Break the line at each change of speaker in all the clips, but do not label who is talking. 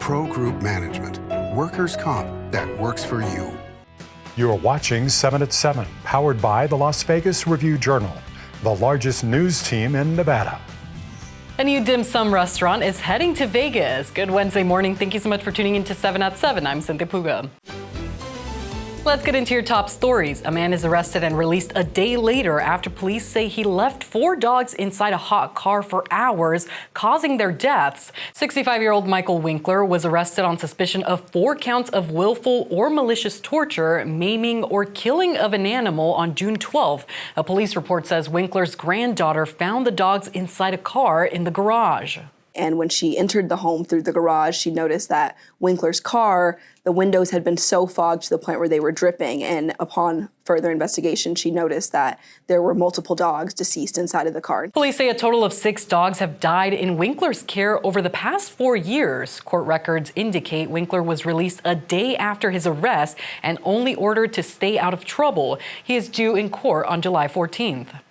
Pro Group Management. Workers' comp that works for you.
You're watching 7 at 7, powered by the Las Vegas Review-Journal, the largest news team in Nevada.
A new dim sum restaurant is heading to Vegas. Good Wednesday morning. Thank you so much for tuning in to 7 at 7. I'm Cynthia Puga. Let's get into your top stories. A man is arrested and released a day later after police say he left 4 dogs inside a hot car for hours, causing their deaths. 65-year-old Michael Winkler was arrested on suspicion of 4 counts of willful or malicious torture, maiming, or killing of an animal on June 12th. A police report says Winkler's granddaughter found the dogs inside a car in the garage.
And when she entered the home through the garage, she noticed that Winkler's car, the windows had been so fogged to the point where they were dripping. And upon further investigation, she noticed that there were multiple dogs deceased inside of the car.
Police say a total of 6 dogs have died in Winkler's care over the past 4 years. Court records indicate Winkler was released a day after his arrest and only ordered to stay out of trouble. He is due in court on July 14th.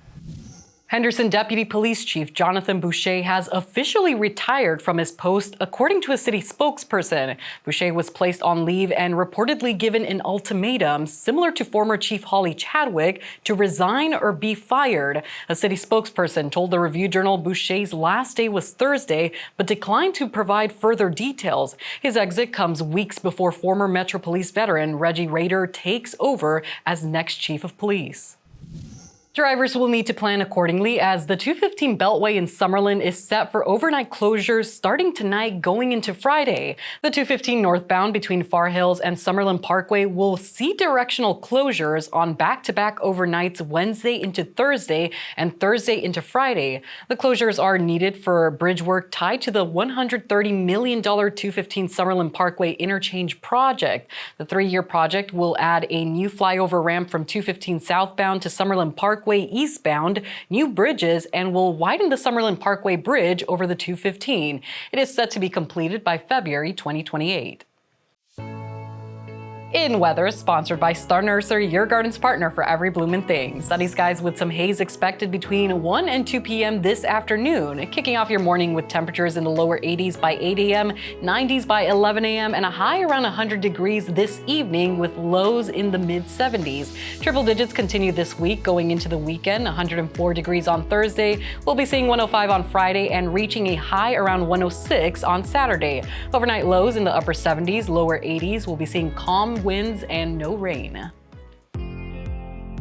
Henderson Deputy Police Chief Jonathan Boucher has officially retired from his post, according to a city spokesperson. Boucher was placed on leave and reportedly given an ultimatum, similar to former Chief Holly Chadwick, to resign or be fired. A city spokesperson told the Review-Journal Boucher's last day was Thursday, but declined to provide further details. His exit comes weeks before former Metro Police veteran Reggie Rader takes over as next Chief of Police. Drivers will need to plan accordingly as the 215 Beltway in Summerlin is set for overnight closures starting tonight going into Friday. The 215 northbound between Far Hills and Summerlin Parkway will see directional closures on back-to-back overnights Wednesday into Thursday and Thursday into Friday. The closures are needed for bridge work tied to the $130 million 215 Summerlin Parkway interchange project. The 3-year project will add a new flyover ramp from 215 southbound to Summerlin Parkway eastbound, new bridges, and will widen the Summerlin Parkway Bridge over the 215. It is set to be completed by February 2028. In weather, sponsored by Star Nursery, your garden's partner for every bloomin' thing. Sunny skies with some haze expected between 1 and 2 p.m. this afternoon. Kicking off your morning with temperatures in the lower 80s by 8 a.m., 90s by 11 a.m., and a high around 100 degrees this evening with lows in the mid-70s. Triple digits continue this week going into the weekend. 104 degrees on Thursday. We'll be seeing 105 on Friday and reaching a high around 106 on Saturday. Overnight lows in the upper 70s, lower 80s. We'll be seeing calm winds and no rain.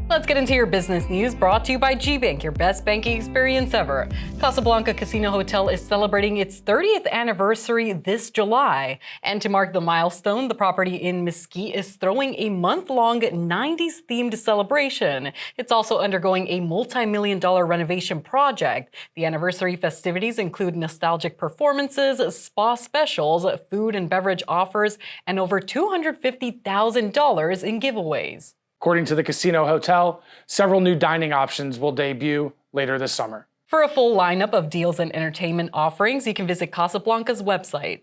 Let's get into your business news, brought to you by G-Bank, your best banking experience ever. Casablanca Casino Hotel is celebrating its 30th anniversary this July. And to mark the milestone, the property in Mesquite is throwing a month-long 90s-themed celebration. It's also undergoing a multi-million-dollar renovation project. The anniversary festivities include nostalgic performances, spa specials, food and beverage offers, and over $250,000 in giveaways.
According to the Casino Hotel, several new dining options will debut later this summer.
For a full lineup of deals and entertainment offerings, you can visit Casablanca's website.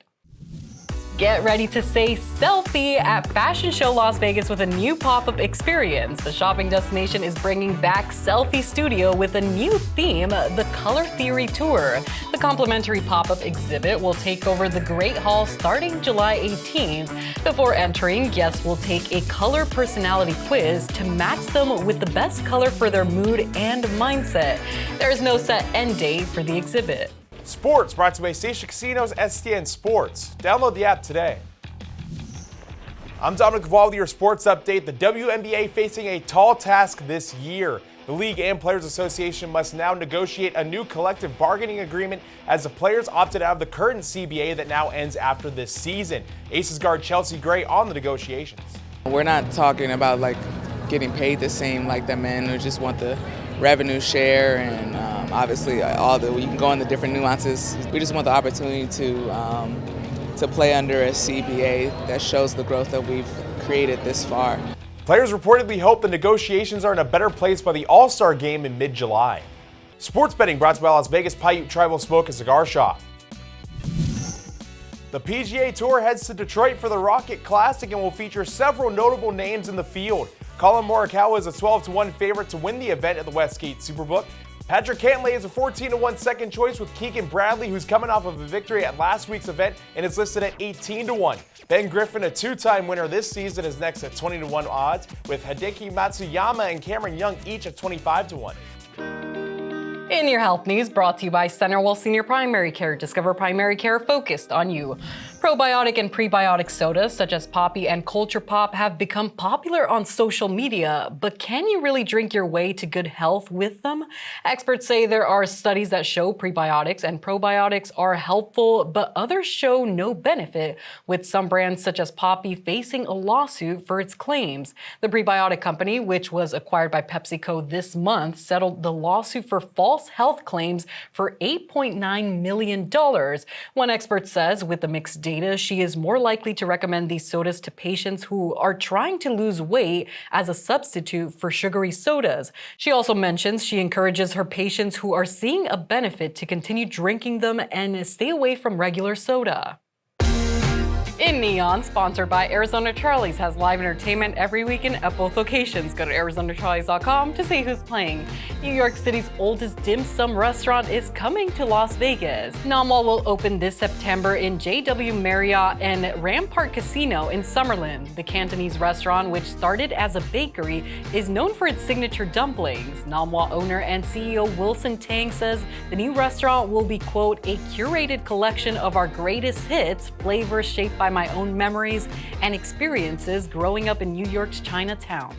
Get ready to say selfie at Fashion Show Las Vegas with a new pop-up experience. The shopping destination is bringing back Selfie Studio with a new theme, the Color Theory Tour. The complimentary pop-up exhibit will take over the Great Hall starting July 18th. Before entering, guests will take a color personality quiz to match them with the best color for their mood and mindset. There is no set end date for the exhibit.
Sports brought to you by Station Casinos STN Sports. Download the app today. I'm Dominic Cavalli with your sports update. The WNBA facing a tall task this year. The League and Players Association must now negotiate a new collective bargaining agreement as the players opted out of the current CBA that now ends after this season. Aces guard Chelsea Gray on the negotiations.
We're not talking about getting paid the same like the men who just want the revenue share and obviously you can go into different nuances. We just want the opportunity to play under a CBA that shows the growth that we've created this far.
Players reportedly hope the negotiations are in a better place by the All-Star game in mid-July. Sports betting brought to you by Las Vegas Paiute Tribal Smoke and Cigar Shop. The PGA Tour heads to Detroit for the Rocket Classic and will feature several notable names in the field. Colin Morikawa is a 12-1 favorite to win the event at the Westgate Superbook. Patrick Cantlay is a 14-1 second choice with Keegan Bradley, who's coming off of a victory at last week's event and is listed at 18-1. Ben Griffin, a two-time winner this season, is next at 20-1 odds, with Hideki Matsuyama and Cameron Young each at 25-1.
In your health news, brought to you by Centerwell Senior Primary Care. Discover primary care focused on you. Probiotic and prebiotic sodas such as Poppy and Culture Pop have become popular on social media, but can you really drink your way to good health with them? Experts say there are studies that show prebiotics and probiotics are helpful, but others show no benefit, with some brands such as Poppy facing a lawsuit for its claims. The prebiotic company, which was acquired by PepsiCo this month, settled the lawsuit for false health claims for $8.9 million. One expert says with the mixed data, she is more likely to recommend these sodas to patients who are trying to lose weight as a substitute for sugary sodas. She also mentions she encourages her patients who are seeing a benefit to continue drinking them and stay away from regular soda. In Neon, sponsored by Arizona Charlie's, has live entertainment every weekend at both locations. Go to ArizonaCharlies.com to see who's playing. New York City's oldest dim sum restaurant is coming to Las Vegas. Namwal will open this September in JW Marriott and Rampart Casino in Summerlin. The Cantonese restaurant, which started as a bakery, is known for its signature dumplings. Namwal owner and CEO Wilson Tang says the new restaurant will be, quote, a curated collection of our greatest hits, flavors shaped by my own memories and experiences growing up in New York's Chinatown.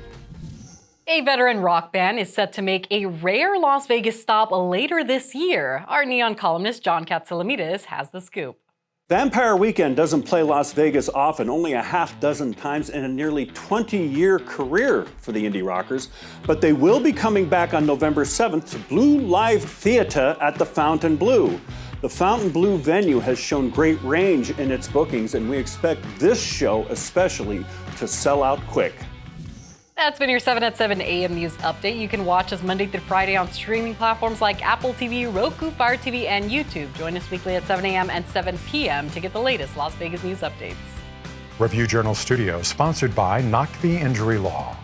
A veteran rock band is set to make a rare Las Vegas stop later this year. Our Neon columnist John Katsalamides has the scoop.
Vampire Weekend doesn't play Las Vegas often, only a half dozen times in a nearly 20-year career for the indie rockers. But they will be coming back on November 7th to Blue Live Theater at the Fountain Blue. The Fountain Blue venue has shown great range in its bookings, and we expect this show especially to sell out quick.
That's been your 7 at 7 a.m. news update. You can watch us Monday through Friday on streaming platforms like Apple TV, Roku, Fire TV, and YouTube. Join us weekly at 7 a.m. and 7 p.m. to get the latest Las Vegas news updates.
Review Journal Studio, sponsored by Knock the Injury Law.